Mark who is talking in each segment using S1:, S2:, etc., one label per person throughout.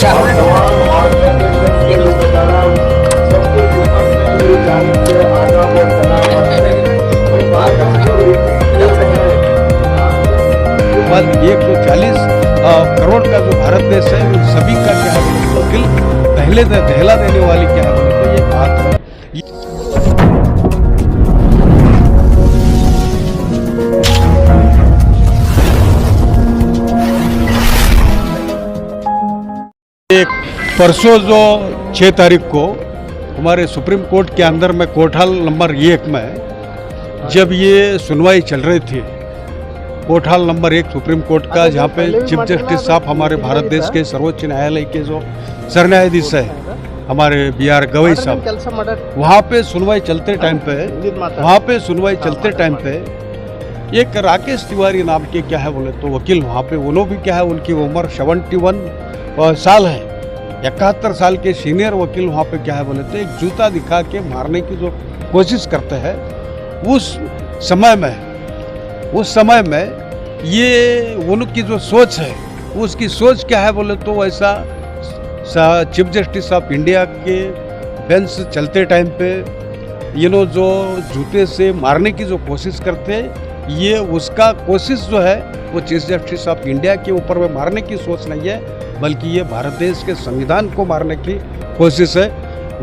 S1: 140 करोड़ का जो भारत देश है उन सभी का क्या है तो दिल दहला देने वाली क्या है बोले तो ये बात है। एक परसों जो 6 तारीख को हमारे सुप्रीम कोर्ट के अंदर में कोर्ट हॉल नंबर 1 में जब ये सुनवाई चल रही थी, court hall number 1 supreme court का, जहाँ पे चीफ जस्टिस साहब हमारे भारत देश के सर्वोच्च न्यायालय के जो सरन्यायाधीश है हमारे BR गवई साहब, वहाँ पे सुनवाई चलते टाइम पे एक राकेश तिवारी नाम के क्या है बोले तो वकील वहाँ पे, उन्होंने भी क्या है उनकी उम्र 71 साल है, 71 साल के सीनियर वकील वहाँ पे क्या है बोले तो एक जूता दिखा के मारने की जो कोशिश करते हैं। उस समय में ये उनकी जो सोच है, उसकी सोच क्या है बोले तो ऐसा चीफ जस्टिस ऑफ इंडिया के बेंच चलते टाइम पे जो जूते से मारने की जो कोशिश करते हैं, ये उसका कोशिश जो है वो चीफ जस्टिस ऑफ इंडिया के ऊपर में मारने की सोच नहीं है, बल्कि ये भारत देश के संविधान को मारने की कोशिश है,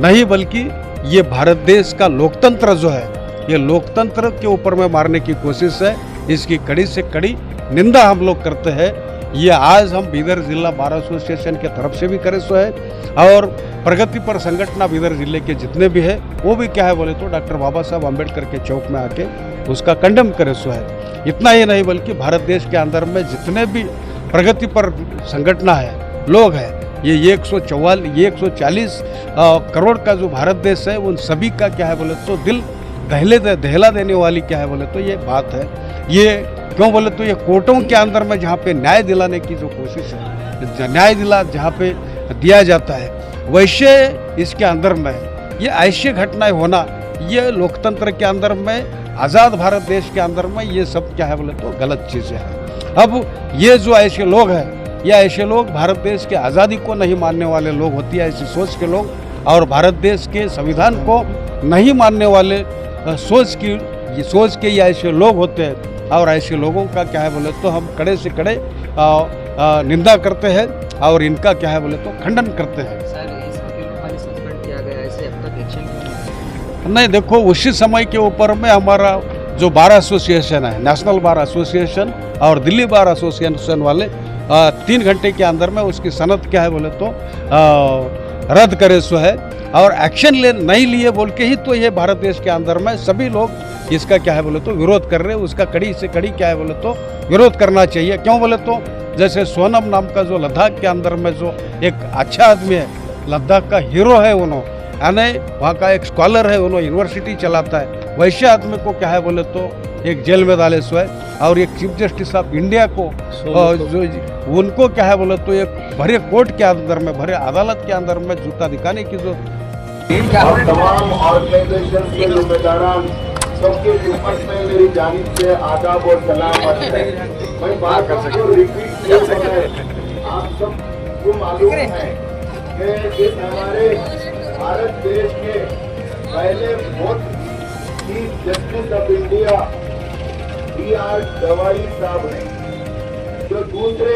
S1: नहीं बल्कि ये भारत देश का लोकतंत्र जो है, ये लोकतंत्र के ऊपर में मारने की कोशिश है। इसकी कड़ी से कड़ी निंदा हम लोग करते हैं। ये आज हम बीदर जिला बार एसोसिएशन के तरफ से भी करे सो है, और प्रगतिपर संगठन बीदर जिले के जितने भी है वो भी क्या है बोले तो डॉक्टर बाबा साहब अम्बेडकर के चौक में आके उसका कंडेम करे सो है। इतना ही नहीं बल्कि भारत देश के अंदर में जितने भी प्रगतिपर संगठन है, लोग हैं, ये 140 करोड़ का जो भारत देश है उन सभी का क्या है बोले तो दिल दहला देने वाली क्या है बोले तो ये बात है। ये क्यों बोले तो ये कोर्टों के अंदर में जहाँ पे न्याय दिलाने की जो कोशिश है, न्याय जहाँ पे दिया जाता है, वैसे इसके अंदर में ये ऐसी घटनाएं होना, ये लोकतंत्र के अंदर में, आज़ाद भारत देश के अंदर में ये सब क्या है बोले तो गलत चीज़ें हैं। अब ये जो ऐसे लोग हैं, ये ऐसे लोग भारत देश के आज़ादी को नहीं मानने वाले लोग होती है ऐसी सोच के लोग, और भारत देश के संविधान को नहीं मानने वाले सोच के ये ऐसे लोग होते हैं, और ऐसे लोगों का क्या है बोले तो हम कड़े से कड़े निंदा करते हैं और इनका क्या है बोले तो खंडन करते हैं। नहीं, देखो उसी समय के ऊपर में हमारा जो बार एसोसिएशन है, नेशनल बार एसोसिएशन और दिल्ली बार एसोसिएशन वाले 3 घंटे के अंदर में उसकी सनद क्या है बोले तो रद्द करे सो है, और एक्शन नहीं लिए बोल के ही तो ये भारत देश के अंदर में सभी लोग इसका क्या है बोले तो विरोध कर रहे हैं। उसका कड़ी से कड़ी क्या है बोले तो विरोध करना चाहिए। क्यों बोले तो जैसे सोनम नाम का जो लद्दाख के अंदर में जो एक अच्छा आदमी है, लद्दाख का हीरो है, उन्होंने यानी वहाँ का एक स्कॉलर है, उन्होंने यूनिवर्सिटी चलाता है, वैसे आदमी को क्या है बोले तो एक जेल में डाले सो है, और एक चीफ जस्टिस ऑफ इंडिया को जो उनको क्या है बोले तो एक भरे कोर्ट के अंदर में, भरे अदालत के अंदर में जूता दिखाने की जो
S2: तमाम ऑर्गेनाइजेशन के जिम्मेदारान सबके खिदमत में मेरी जानिब से आदाब और सलाम है। मैं बात को रिपीट किए बगैर आप सबको मालूम है कि हमारे भारत देश के पहले chief justice of India BR Gavai साहब हैं, जो दूसरे